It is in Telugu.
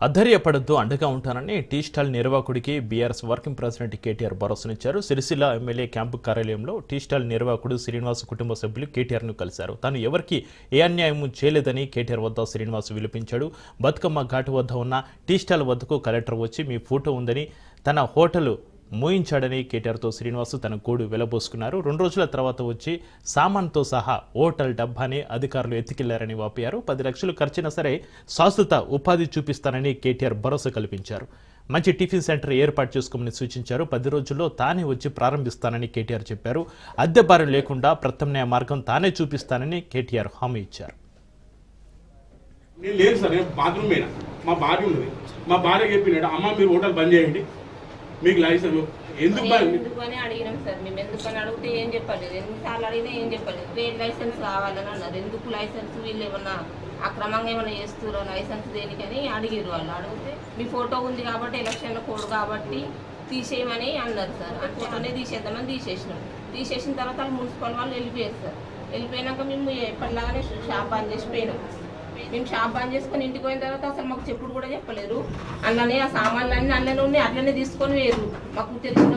అధైర్యపడొద్దు, అండగా ఉంటానని టీ స్టాల్ నిర్వాహకుడికి బీఆర్ఎస్ వర్కింగ్ ప్రెసిడెంట్ కేటీఆర్ భరోసానిచ్చారు. సిరిసిల్ల ఎమ్మెల్యే క్యాంపు కార్యాలయంలో టీ స్టాల్ నిర్వాహకుడు శ్రీనివాస్ కుటుంబ సభ్యులు కేటీఆర్ను కలిశారు. తాను ఎవరికి ఏ అన్యాయం చేయలేదని కేటీఆర్ వద్ద శ్రీనివాస్ విలిపించాడు. బతుకమ్మ ఘాటు వద్ద ఉన్న టీ స్టాల్ వద్దకు కలెక్టర్ వచ్చి మీ ఫోటో ఉందని తన హోటల్ మూయించాడని కేటీఆర్తో శ్రీనివాస్ తన గోడు వెలబోసుకున్నారు. 2 రోజుల తర్వాత వచ్చి సామాన్తో సహా హోటల్ డబ్బాని అధికారులు ఎత్తుకెళ్లారని వాపోయారు. 10 లక్షలు ఖర్చైనా సరే శాశ్వత ఉపాధి చూపిస్తానని కేటీఆర్ భరోసా కల్పించారు. మంచి టిఫిన్ సెంటర్ ఏర్పాటు చేసుకోమని సూచించారు. 10 రోజుల్లో తానే వచ్చి ప్రారంభిస్తానని కేటీఆర్ చెప్పారు. అద్దె భారం లేకుండా ప్రత్యామ్నాయ మార్గం తానే చూపిస్తానని కేటీఆర్ హామీ ఇచ్చారు. నేను లేదు సార్, నేను బాత్రూమ్ పోయినా, మా భార్య ఉన్నది, మా భార్య చెప్పినాడు అమ్మ మీరు హోటల్ బంద్ చేయండి, మీకు లైసెన్స్ ఎందుకు అని అడిగినాం సార్. మేము ఎందుకని అడిగితే ఏం చెప్పలేదు, ఎన్నిసార్లు అడిగినా ఏం చెప్పలేదు. ట్రేడ్ లైసెన్స్ కావాలని అన్నారు. ఎందుకు లైసెన్స్, వీళ్ళు ఏమన్నా అక్రమంగా ఏమైనా చేస్తున్నారో లైసెన్స్ దేనికని అడిగారు. వాళ్ళు అడిగితే మీ ఫోటో ఉంది కాబట్టి ఎలక్షన్ల కోడ్ కాబట్టి తీసేయమని అన్నారు సార్. ఫోటోనే తీసేద్దామని తీసేసిన తర్వాత వాళ్ళు మున్సిపల్ వాళ్ళు వెళ్ళిపోయారు సార్. వెళ్ళిపోయినాక మేము ఎప్పటిలాగానే షాప్ బంద్ చేసిపోయినాం. మేము షాప్ బంద్ చేసుకొని ఇంటికి పోయిన తర్వాత అసలు మాకు చెప్పుడు కూడా చెప్పలేరు. అందులోనే ఆ సామాన్లు అన్నీ అందులోనే ఉన్నాయి, అట్లనే తీసుకొని వేరు. మాకు తెలిసిన